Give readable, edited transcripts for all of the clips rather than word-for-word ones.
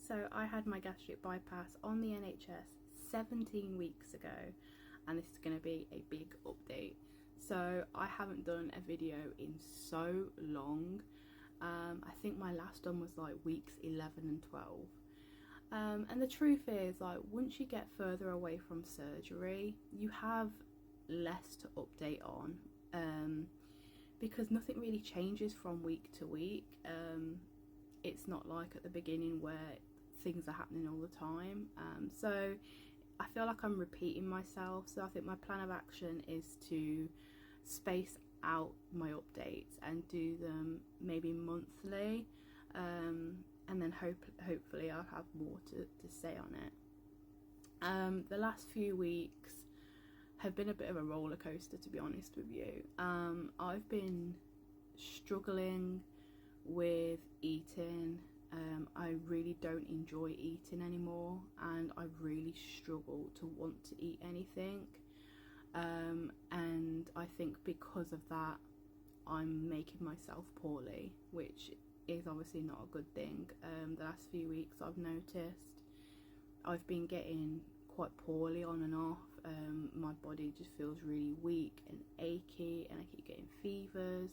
so I had my gastric bypass on the NHS 17 weeks ago, and this is going to be a big update. So I haven't done a video in so long. I think my last one was like weeks 11 and 12. And the truth is, like, once you get further away from surgery, you have less to update on, because nothing really changes from week to week. It's not like at the beginning where things are happening all the time. So I feel like I'm repeating myself. So I think my plan of action is to space out my updates and do them maybe monthly, and then hopefully I'll have more to say on it. The last few weeks have been a bit of a roller coaster, to be honest with you. I've been struggling with eating. I really don't enjoy eating anymore, and I really struggle to want to eat anything. And I think because of that, I'm making myself poorly, which is obviously not a good thing. The last few weeks I've noticed I've been getting quite poorly on and off. My body just feels really weak and achy, and I keep getting fevers,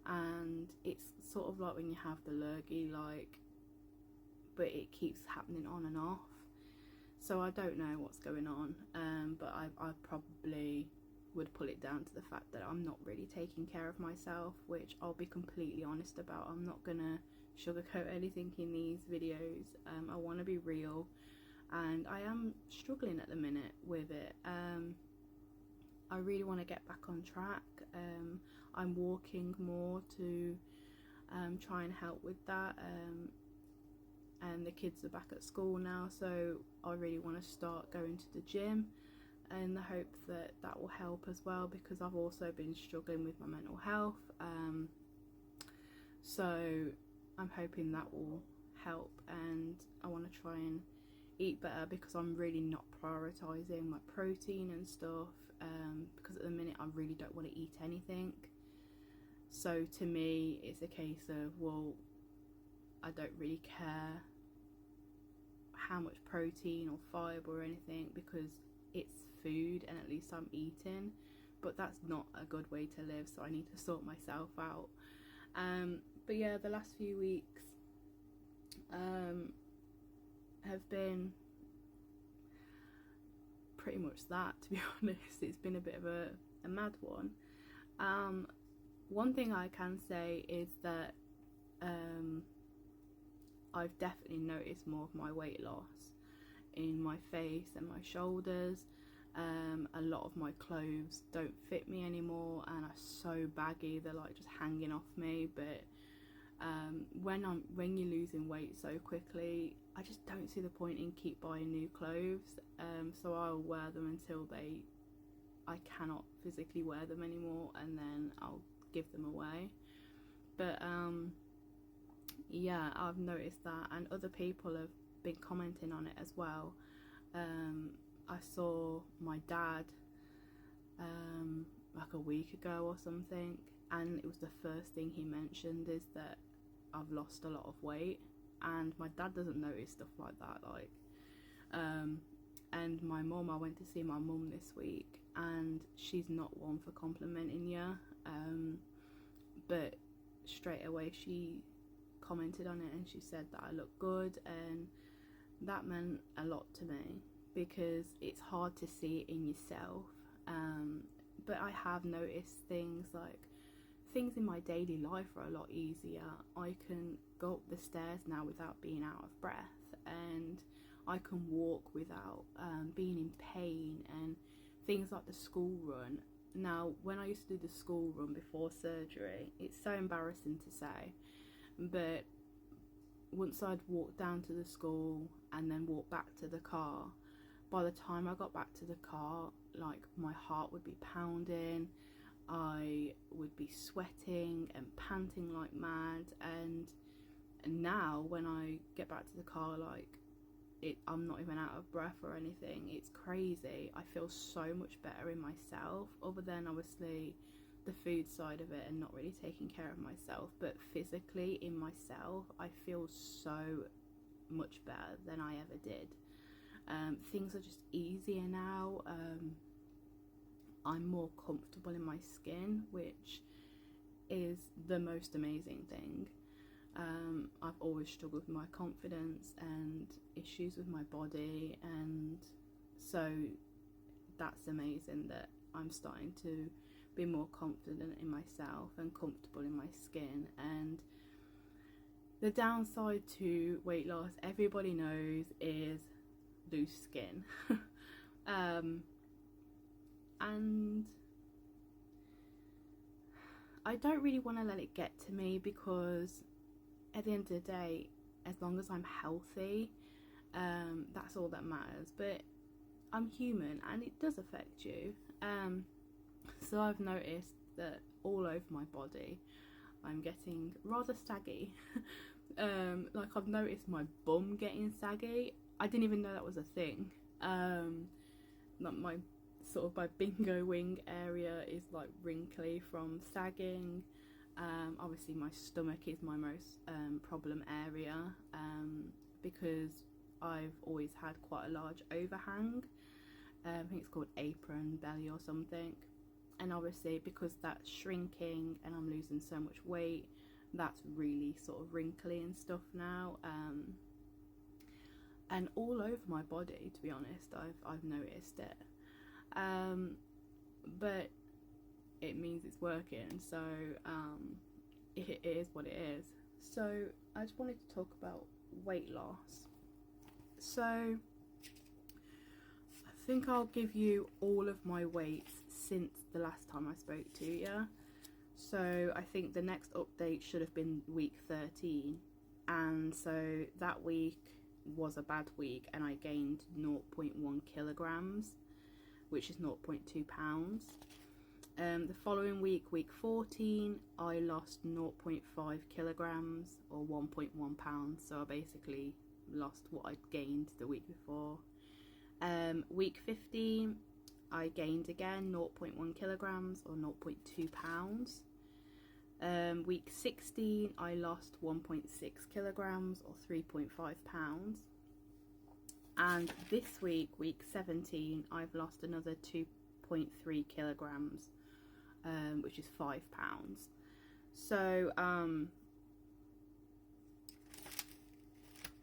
and it's sort of like when you have the lurgy, like, but it keeps happening on and off. So I don't know what's going on, but I probably would pull it down to the fact that I'm not really taking care of myself, which I'll be completely honest about. I'm not gonna sugarcoat anything in these videos. I want to be real, and I am struggling at the minute with it. I really want to get back on track. I'm walking more to try and help with that. And the kids are back at school now, so I really want to start going to the gym in the hope that that will help as well, because I've also been struggling with my mental health. So I'm hoping that will help, and I want to try and eat better, because I'm really not prioritising my protein and stuff, because at the minute I really don't want to eat anything. So to me it's a case of, well, I don't really care how much protein or fibre or anything, because it's food and at least I'm eating. But that's not a good way to live, so I need to sort myself out. But yeah, the last few weeks have been pretty much that, to be honest. It's been a bit of a mad one. One thing I can say is that I've definitely noticed more of my weight loss in my face and my shoulders. A lot of my clothes don't fit me anymore and are so baggy, they're like just hanging off me. But when you're losing weight so quickly, I just don't see the point in keep buying new clothes. So I'll wear them until I cannot physically wear them anymore, and then I'll give them away. But yeah, I've noticed that, and other people have been commenting on it as well. I saw my dad like a week ago or something, and it was the first thing he mentioned is that I've lost a lot of weight. And my dad doesn't notice stuff like that, like, and my mum, I went to see my mum this week, and she's not one for complimenting you, but straight away she commented on it and she said that I look good, and that meant a lot to me, because it's hard to see it in yourself. But I have noticed things in my daily life are a lot easier. I can go up the stairs now without being out of breath, and I can walk without being in pain, and things like the school run. Now, when I used to do the school run before surgery, it's so embarrassing to say, but once I'd walk down to the school and then walk back to the car, by the time I got back to the car, like, my heart would be pounding, I would be sweating and panting like mad. And now when I get back to the car, like, I'm not even out of breath or anything. It's crazy. I feel so much better in myself, other than obviously the food side of it and not really taking care of myself. But physically in myself, I feel so much better than I ever did. Things are just easier now. I'm more comfortable in my skin, which is the most amazing thing. I've always struggled with my confidence and issues with my body, and so that's amazing that I'm starting to be more confident in myself and comfortable in my skin. And the downside to weight loss, everybody knows, is loose skin. And I don't really want to let it get to me, because at the end of the day, as long as I'm healthy, that's all that matters. But I'm human and it does affect you. So I've noticed that all over my body I'm getting rather saggy. Like, I've noticed my bum getting saggy. I didn't even know that was a thing. Like my bingo wing area is like wrinkly from sagging. Obviously my stomach is my most problem area, because I've always had quite a large overhang. I think it's called apron belly or something, and obviously because that's shrinking and I'm losing so much weight, that's really sort of wrinkly and stuff now, and all over my body, to be honest. I've noticed it, but it means it's working, so it is what it is. So I just wanted to talk about weight loss. So I think I'll give you all of my weights since the last time I spoke to you. So I think the next update should have been week 13, and so that week was a bad week and I gained 0.1 kilograms, which is 0.2 pounds. The following week, week 14, I lost 0.5 kilograms or 1.1 pounds. So I basically lost what I'd gained the week before. Week 15, I gained again 0.1 kilograms or 0.2 pounds. Week 16, I lost 1.6 kilograms or 3.5 pounds. And this week, week 17, I've lost another 2.3 kilograms, which is 5 pounds. So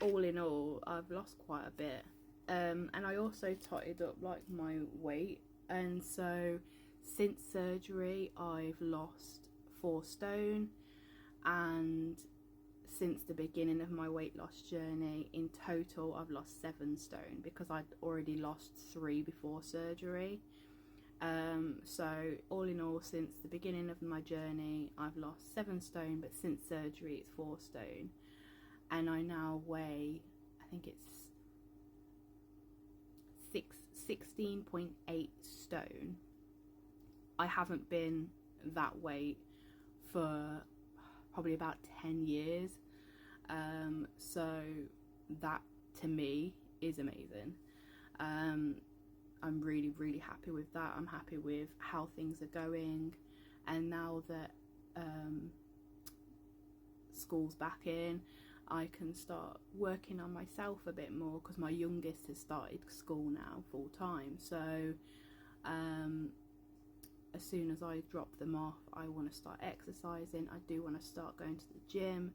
all in all, I've lost quite a bit. And I also totted up like my weight, and so since surgery I've lost 4 stone, and since the beginning of my weight loss journey in total I've lost 7 stone, because I'd already lost 3 before surgery. So all in all, since the beginning of my journey I've lost 7 stone, but since surgery it's 4 stone, and I now weigh, I think it's 16.8 stone. I haven't been that weight for probably about 10 years, so that to me is amazing. I'm really happy with that. I'm happy with how things are going, and now that school's back in, I can start working on myself a bit more, because my youngest has started school now full time. So as soon as I drop them off, I want to start exercising. I do want to start going to the gym.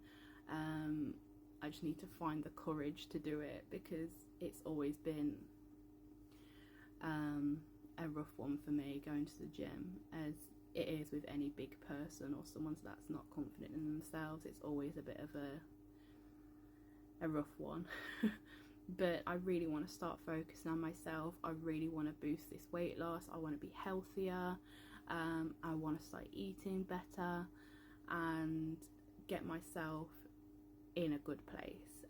I just need to find the courage to do it, because it's always been a rough one for me, going to the gym, as it is with any big person or someone that's not confident in themselves. It's always a bit of a rough one. But I really want to start focusing on myself. I really want to boost this weight loss. I want to be healthier. I want to start eating better and get myself in a good place.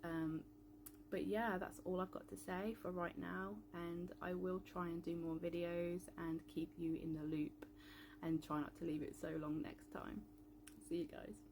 But yeah, that's all I've got to say for right now, and I will try and do more videos and keep you in the loop and try not to leave it so long next time. See you guys.